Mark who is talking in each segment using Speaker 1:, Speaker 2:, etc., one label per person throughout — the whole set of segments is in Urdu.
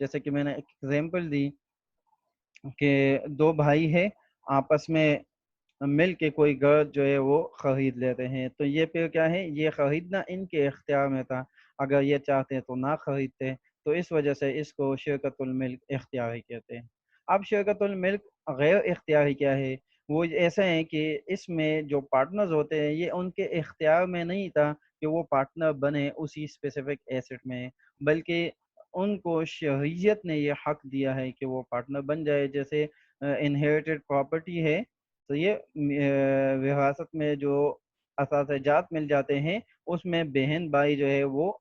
Speaker 1: جیسے کہ میں نے ایک ایگزامپل دی کہ دو بھائی ہے، آپس میں مل کے کوئی گھر جو ہے وہ خرید لیتے ہیں، تو یہ پھر کیا ہے، یہ خریدنا ان کے اختیار میں تھا، اگر یہ چاہتے تو نہ خریدتے، تو اس وجہ سے اس کو شرکت الملک اختیاری کہتے ہیں۔ اب شرکت الملک غیر اختیاری کیا ہے، وہ ایسے ہیں کہ اس میں جو پارٹنرز ہوتے ہیں یہ ان کے اختیار میں نہیں تھا کہ وہ پارٹنر بنے اسی اسپیسیفک ایسٹ میں، بلکہ ان کو شریعت نے یہ حق دیا ہے کہ وہ پارٹنر بن جائے۔ جیسے انہیریٹڈ پراپرٹی ہے، تو یہ وراثت میں جو اثاثہ مل جاتے ہیں، اس میں بہن بھائی جو ہے وہ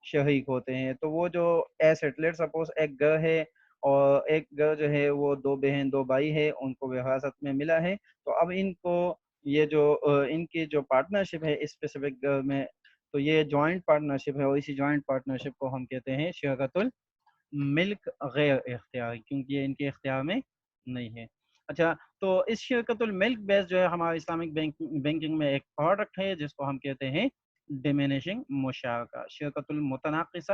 Speaker 1: شریک ہوتے ہیں، تو وہ جو ایسٹ، لیٹ سپوز ایک گھر ہے اور ایک گھر جو ہے وہ دو بہن دو بھائی ہے، ان کو وراثت میں ملا ہے، تو اب ان کو یہ جو ان کی جو پارٹنرشپ ہے اسپیسیفک گھر میں، تو یہ جوائنٹ پارٹنرشپ ہے، اور اسی جوائنٹ پارٹنرشپ کو ہم کہتے ہیں شرکت الملک غیر اختیاری، کیونکہ یہ ان کے اختیار میں نہیں ہے۔ اچھا، تو اس شرکت الملک بیس جو ہے ہمارے اسلامک بینکنگ میں ایک پروڈکٹ ہے جس کو ہم کہتے ہیں ڈیمینشنگ مشارکہ، شرکت المتناقصہ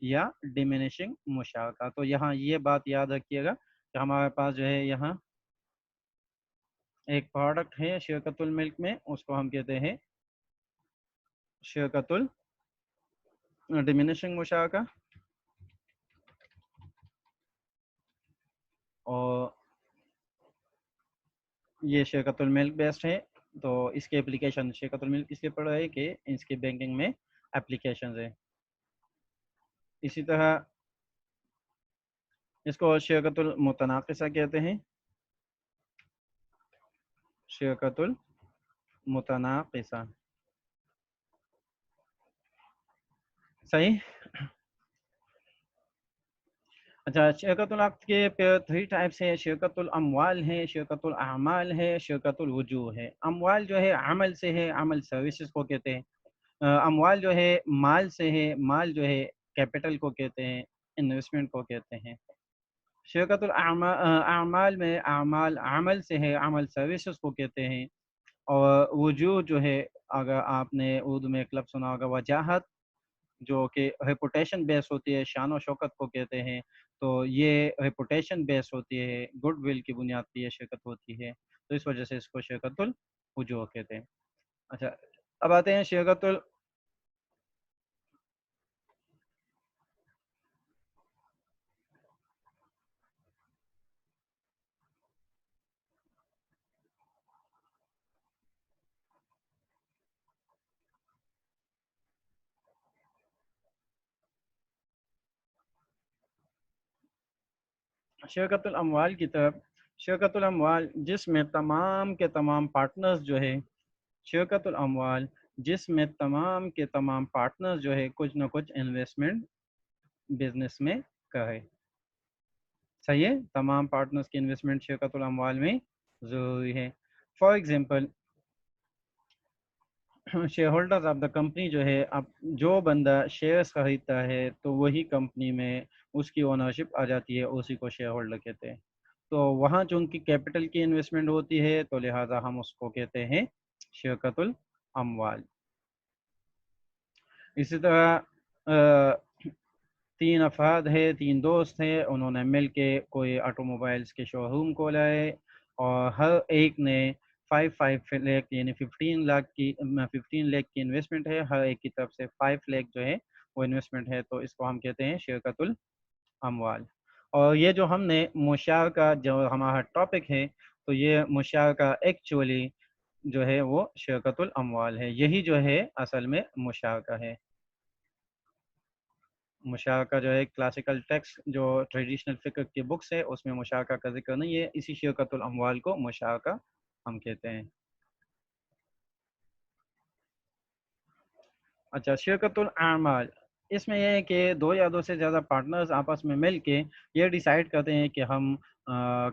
Speaker 1: یا ڈیمینشنگ مشارکہ۔ تو یہاں یہ بات یاد رکھیے گا کہ ہمارے پاس جو ہے یہاں ایک پروڈکٹ ہے شرکت الملک میں، اس کو ہم کہتے ہیں شرکت الڈیمینشنگ مشارکہ، اور یہ شرکت الملک بیسڈ ہے، تو اس کے اپلیکیشن شرکت الملک اس لیے پڑ رہا ہے کہ اس کے بینکنگ میں اپلیکیشنز ہیں۔ اسی طرح اس کو شرکت المتناقصہ کہتے ہیں، شرکت المتناقصہ، صحیح۔ اچھا، شرکت العقد کے پھر 3 ٹائپس ہے، شرکت الاموال ہے، شرکت الاعمال ہے، شرکت الوجوہ ہے۔ اموال جو ہے عمل سے ہے، عمل سروسز کو کہتے ہیں۔ اموال جو ہے مال سے ہے، مال جو ہے کیپٹل کو کہتے ہیں، انویسٹمنٹ کو کہتے ہیں۔ شرکت الاعمال میں اعمال عمل سے ہے، عمل سروسز کو کہتے ہیں۔ اور وجوہ جو ہے، اگر آپ نے اردو میں ایک لفظ سنا ہوگا وجاہت، جو کہ ریپوٹیشن بیس ہوتی ہے، شان و شوکت کو کہتے ہیں، تو یہ ریپوٹیشن بیس ہوتی ہے، گڈ ول کی بنیاد پہ یہ شرکت ہوتی ہے، تو اس وجہ سے اس کو شرکت الوجوہ کہتے ہیں۔ اچھا، اب آتے ہیں شرکت الاموال کی طرف۔ شرکت الاموال جس میں تمام کے تمام پارٹنرز جو ہے، شرکت الاموال جس میں تمام کے تمام پارٹنرز جو ہے کچھ نہ کچھ انویسٹمنٹ بزنس میں کرے، صحیح ہے، تمام پارٹنرز کی انویسٹمنٹ شرکت الاموال میں ضروری ہے۔ For example, share holders of the company جو ہے، اب جو بندہ شیئرز خریدتا ہے تو وہی کمپنی میں اس کی اونرشپ آ جاتی ہے، اسی کو شیئر ہولڈر کہتے ہیں۔ تو وہاں چونکہ کیپٹل کی انویسٹمنٹ ہوتی ہے، تو لہٰذا ہم اس کو کہتے ہیں شرکت الاموال۔ اسی طرح 3 افراد ہے، 3 دوست ہیں، انہوں نے مل کے کوئی آٹو موبائلس کے شو روم کو لائے، اور ہر ایک نے 5 لاکھ یعنی 15 لاکھ کی انویسٹمنٹ ہے، ہر ایک کی طرف سے 5 لاکھ جو ہے وہ انویسٹمنٹ ہے، تو اس کو ہم کہتے ہیں شرکت الاموال۔ اور یہ جو ہم نے مشارکہ جو ہمارا ٹاپک ہے، تو یہ مشارکہ ایکچولی جو ہے وہ شرکت الاموال ہے، یہی جو ہے اصل میں مشارکہ ہے۔ مشارکہ جو ہے کلاسیکل ٹیکسٹ جو ٹریڈیشنل فقہ کی بکس ہے اس میں مشارکہ کا ذکر نہیں ہے، اسی شرکت الاموال کو مشارکہ ہم کہتے ہیں۔ اچھا، شرکت الاعمال، اس میں یہ ہے کہ 2 یا 2 سے زیادہ پارٹنرز آپس میں مل کے یہ ڈیسائیڈ کرتے ہیں کہ ہم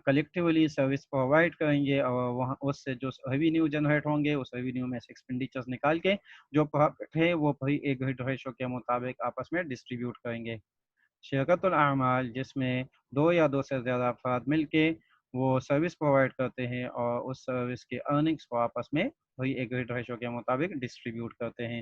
Speaker 1: کلیکٹیولی سروس پرووائڈ کریں گے، اور وہاں اس سے جو ریوینیو جنریٹ ہوں گے اس ریوینیو میں سے ایکسپینڈیچرز نکال کے جو پروفٹ ہے وہ ایک ریشو کے مطابق آپس میں ڈسٹریبیوٹ کریں گے۔ شرکت الاعمال جس میں 2 یا 2 سے زیادہ افراد مل کے وہ سروس پرووائڈ کرتے ہیں اور اس سروس کے ارننگس کو آپس میں وہی ایک ریشو کے مطابق ڈسٹریبیوٹ کرتے ہیں۔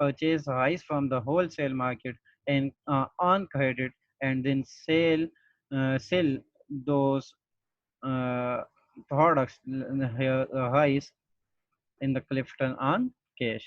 Speaker 1: purchase rice from the wholesale market and on credit and then sell those uh, products rice in the Clifton on cash.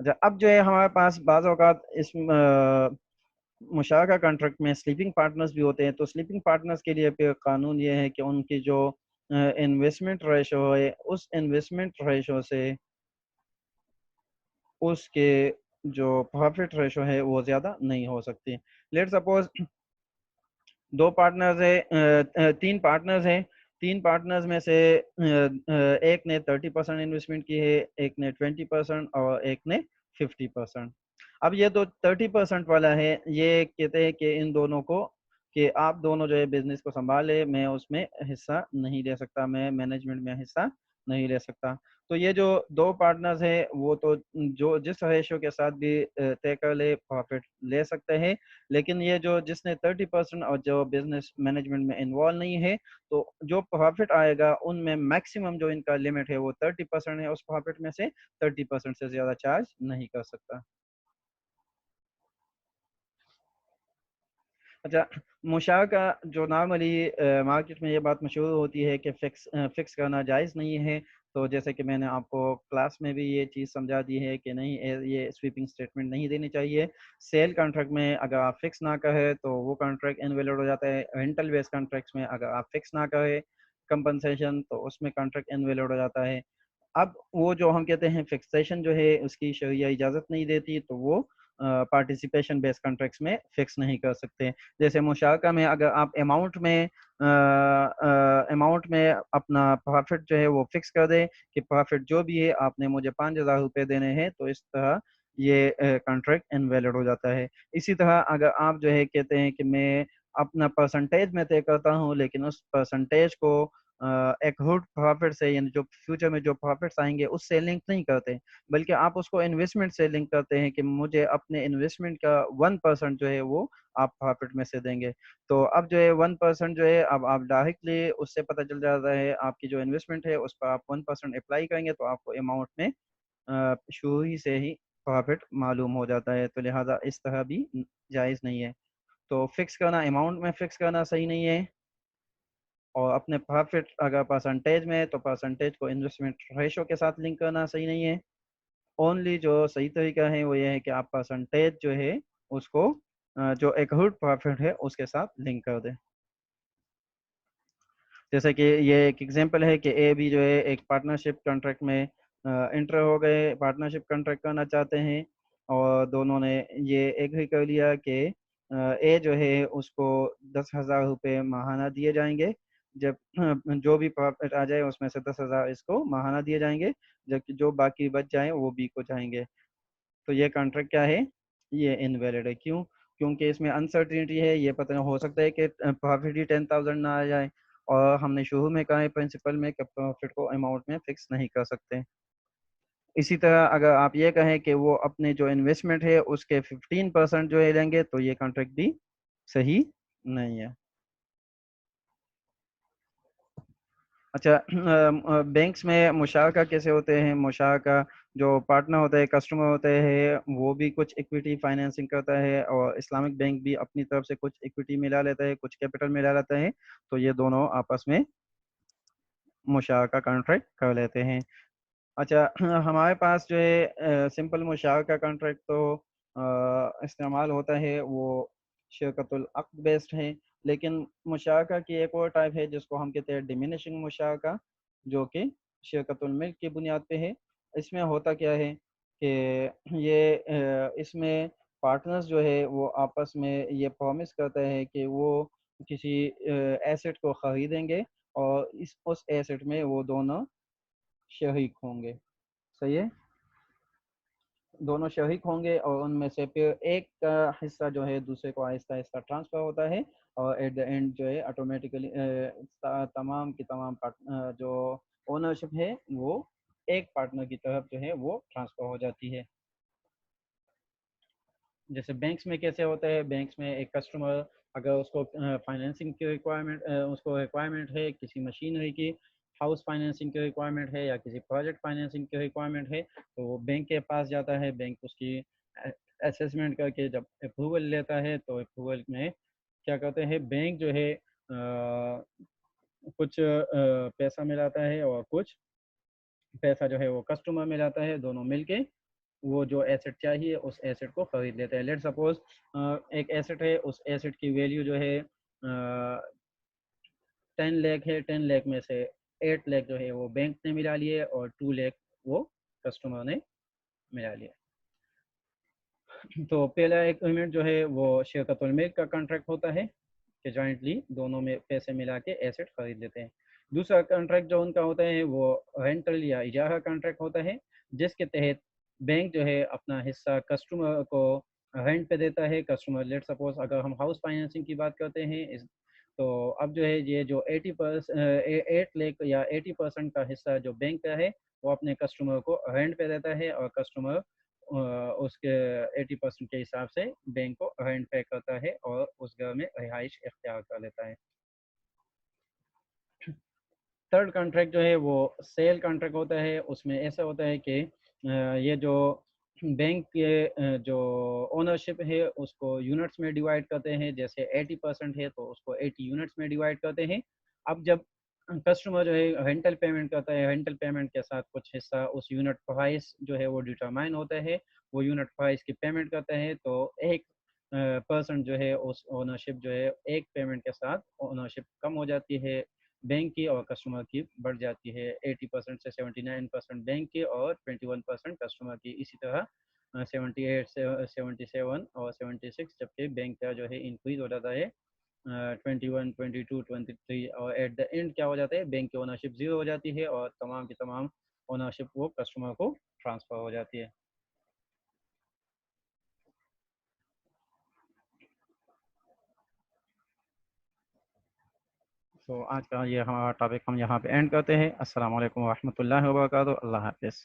Speaker 1: اچھا اب جو ہے ہمارے پاس بعض اوقات اس مشارکہ کانٹریکٹ میں سلیپنگ پارٹنرز بھی ہوتے ہیں، تو سلیپنگ پارٹنرز کے لیے پھر قانون یہ ہے کہ ان کی جو انویسٹمنٹ ریشو ہے اس انویسٹمنٹ ریشو سے اس کے جو پروفٹ ریشو ہے وہ زیادہ نہیں ہو سکتی. لیٹ سپوز دو پارٹنرز ہیں، تین پارٹنرز ہیں، تین پارٹنرز میں سے ایک نے 30% انویسٹمنٹ کی ہے، ایک نے 20% اور ایک نے 50%. اب یہ دو 30% والا ہے، یہ کہتے ہیں کہ ان دونوں کو کہ آپ دونوں جو ہے بزنس کو سنبھالے، میں اس میں حصہ نہیں لے سکتا، میں مینجمنٹ میں حصہ نہیں لے سکتا. تو یہ جو دو پارٹنرز ہیں وہ تو جو جس ریشو کے ساتھ بھی طے کر لے پروفٹ لے سکتے ہیں، لیکن یہ جو جس نے 30% اور جو بزنس مینجمنٹ میں انوالو نہیں ہے، تو جو پروفٹ آئے گا ان میں میکسیمم جو ان کا لمٹ ہے وہ 30% ہے، اس پروفٹ میں سے 30% سے زیادہ چارج نہیں کر سکتا. اچھا مشارکہ جو نارملی مارکیٹ میں یہ بات مشہور ہوتی ہے کہ فکس کرنا جائز نہیں ہے. تو جیسے کہ میں نے آپ کو کلاس میں بھی یہ چیز سمجھا دی ہے کہ نہیں یہ سویپنگ اسٹیٹمنٹ نہیں دینی چاہیے. سیل کانٹریکٹ میں اگر آپ فکس نہ کرے تو وہ کانٹریکٹ انویلڈ ہو جاتا ہے. رینٹل بیس کانٹریکٹس میں اگر آپ فکس نہ کرے کمپنسیشن تو اس میں کانٹریکٹ انویلڈ ہو جاتا ہے. اب وہ جو ہم کہتے ہیں فکسیشن جو ہے اس کی شرعیہ اجازت نہیں دیتی، تو وہ پارٹیسپیشن بیس کانٹریکٹس میں فکس نہیں کر سکتے. جیسے مشارکہ میں اگر آپ اماؤنٹ میں اپنا پروفٹ جو ہے وہ فکس کر دیں کہ پروفٹ جو بھی ہے آپ نے مجھے 5,000 روپے دینے ہیں، تو اس طرح یہ کانٹریکٹ انویلڈ ہو جاتا ہے. اسی طرح اگر آپ جو ہے کہتے ہیں کہ میں اپنا پرسنٹیج میں طے کرتا ہوں، لیکن اس پرسنٹیج کو ایک ہوڈ پروفٹ سے یعنی جو فیوچر میں جو پروفٹس آئیں گے اس سے لنک نہیں کرتے، بلکہ آپ اس کو انویسٹمنٹ سے لنک کرتے ہیں کہ مجھے اپنے انویسٹمنٹ کا 1% جو ہے وہ آپ پروفٹ میں سے دیں گے. تو اب جو ہے 1% جو ہے اب آپ ڈائریکٹلی اس سے پتہ چل جاتا ہے آپ کی جو انویسٹمنٹ ہے اس پر آپ 1% اپلائی کریں گے تو آپ کو اماؤنٹ میں شروع ہی سے ہی پروفٹ معلوم ہو جاتا ہے. تو لہٰذا اس طرح بھی جائز نہیں ہے. تو فکس کرنا اماؤنٹ میں فکس کرنا صحیح نہیں ہے، اور اپنے پروفٹ اگر پرسنٹیج میں ہے تو پرسنٹیج کو انویسٹمنٹ ریشو کے ساتھ لنک کرنا صحیح نہیں ہے. اونلی جو صحیح طریقہ ہے وہ یہ ہے کہ آپ پرسنٹیج جو ہے اس کو جو ایکہورڈ پروفٹ ہے اس کے ساتھ لنک کر دیں. جیسے کہ یہ ایک ایگزامپل ہے کہ اے بھی جو ہے ایک پارٹنرشپ کانٹریکٹ میں انٹر ہو گئے، پارٹنرشپ کانٹریکٹ کرنا چاہتے ہیں، اور دونوں نے یہ ایگری کر لیا کہ اے جو ہے اس کو 10,000 روپے ماہانہ دیے جائیں گے. جب جو بھی پروفٹ آ جائے اس میں سے 10,000 اس کو ماہانہ دیے جائیں گے، جبکہ جو باقی بچ جائیں وہ بی کو جائیں گے. تو یہ کانٹریکٹ کیا ہے؟ یہ انویلڈ ہے. کیوں؟ کیونکہ اس میں انسرٹینٹی ہے، یہ پتہ ہو سکتا ہے کہ پروفٹ ہی 10,000 نہ آ جائے، اور ہم نے شروع میں کہا ہے پرنسپل میں کہ پروفٹ کو اماؤنٹ میں فکس نہیں کر سکتے. اسی طرح اگر آپ یہ کہیں کہ وہ اپنے جو انویسٹمنٹ ہے اس کے 15% جو ہے لیں گے تو یہ کانٹریکٹ بھی صحیح نہیں ہے. اچھا بینکس میں مشارکہ کیسے ہوتے ہیں؟ مشارکہ جو پارٹنر ہوتے ہیں، کسٹمر ہوتے ہیں، وہ بھی کچھ ایکویٹی فائنینسنگ کرتا ہے، اور اسلامک بینک بھی اپنی طرف سے کچھ ایکویٹی ملا لیتا ہے، کچھ کیپٹل ملا لیتا ہے. تو یہ دونوں آپس میں مشارکہ کانٹریکٹ کر لیتے ہیں. اچھا ہمارے پاس جو ہے سمپل مشارکہ کانٹریکٹ تو استعمال ہوتا ہے وہ شرکت العقد بیسڈ ہے، لیکن مشارکہ کی ایک اور ٹائپ ہے جس کو ہم کہتے ہیں ڈیمینشنگ مشارکہ، جو کہ شرکت الملک کی بنیاد پہ ہے. اس میں ہوتا کیا ہے کہ یہ اس میں پارٹنرز جو ہے وہ آپس میں یہ پرومس کرتا ہے کہ وہ کسی ایسٹ کو خریدیں گے، اور اس ایسٹ میں وہ دونوں شریک ہوں گے. صحیح ہے، دونوں شریک ہوں گے، اور ان میں سے پھر ایک کا حصہ جو ہے دوسرے کو آہستہ آہستہ ٹرانسفر ہوتا ہے، اور ایٹ دا اینڈ جو ہے آٹومیٹیکلی تمام کی تمام جو اونرشپ ہے وہ ایک پارٹنر کی طرف جو ہے وہ ٹرانسفر ہو جاتی ہے. جیسے بینکس میں کیسے ہوتا ہے؟ بینکس میں ایک کسٹمر اگر اس کو فائنینسنگ کی ریکوائرمنٹ اس کو ریکوائرمنٹ ہے کسی مشینری کی، ہاؤس فائنینسنگ کی ریکوائرمنٹ ہے یا کسی پروجیکٹ فائنینسنگ کی ریکوائرمنٹ ہے، تو وہ بینک کے پاس جاتا ہے. بینک اس کی اسیسمنٹ کر کے جب اپروول لیتا ہے تو اپروول میں کیا کرتے ہیں، بینک جو ہے کچھ پیسہ ملاتا ہے اور کچھ پیسہ جو ہے وہ کسٹمر میں جاتا ہے، دونوں مل کے وہ جو ایسٹ چاہیے اس ایسٹ کو خرید لیتے ہیں. لیٹ سپوز ایک ایسٹ ہے, اس ایسٹ کی ویلیو جو ہے 10 لاکھ ہے, 10 لاکھ میں سے 8 لاکھ جو ہے وہ بینک نے ملا لیے اور 2 لاکھ وہ کسٹمر نے ملا لیا. تو پہلا ایگریمنٹ جو ہے وہ شرکت الملک کا کانٹریکٹ ہوتا ہے کہ جوائنٹلی دونوں میں پیسے ملا کے ایسٹ خرید لیتے ہیں. دوسرا کانٹریکٹ جو ان کا ہوتا ہے وہ رینٹل یا اجارہ کانٹریکٹ ہوتا ہے, جس کے تحت بینک جو ہے اپنا حصہ کسٹمر کو رینٹ پہ دیتا ہے. کسٹمر لیٹ سپوز اگر ہم ہاؤس فائنینسنگ کی بات کرتے ہیں تو اب جو ہے یہ جو 8 لاکھ یا 80% کا حصہ جو بینک کا ہے وہ اپنے کسٹمر کو رینٹ پہ دیتا ہے, اور کسٹمر اس کے 80% کے حساب سے بینک کو رینٹ پے کرتا ہے اور اس گھر میں رہائش اختیار کر لیتا ہے. تھرڈ کانٹریکٹ جو ہے وہ سیل کانٹریکٹ ہوتا ہے. اس میں ایسا ہوتا ہے کہ یہ جو بینک کے جو اونرشپ ہے اس کو یونٹس میں ڈیوائڈ کرتے ہیں. جیسے 80% ہے تو اس کو 80 یونٹس میں ڈیوائڈ کرتے ہیں. اب جب کسٹمر جو ہے رینٹل پیمنٹ کرتا ہے, رینٹل پیمنٹ کے ساتھ کچھ حصہ اس یونٹ پرائس جو ہے وہ ڈیٹرمائن ہوتا ہے, وہ یونٹ پرائس کی پیمنٹ کرتا ہے. تو ایک پرسنٹ جو ہے اس اونرشپ جو ہے ایک پیمنٹ کے ساتھ اونرشپ کم ہو جاتی ہے بینک کی اور کسٹمر کی بڑھ جاتی ہے. 80% سے 79% بینک کی اور 21% کسٹمر کی. اسی طرح 78 سے 77 اور 76 جبکہ بینک کا جو ہے انکریز ہو جاتا ہے 21 22 23, اور ایٹ دا اینڈ کیا ہو جاتا ہے بینک کی اونرشپ زیرو ہو جاتی ہے اور تمام کی تمام اونرشپ وہ کسٹمر کو ٹرانسفر ہو جاتی ہے. تو آج کا یہ ہمارا ٹاپک ہم یہاں پہ اینڈ کرتے ہیں. السلام علیکم ورحمۃ اللہ وبرکاتہ. اللہ حافظ.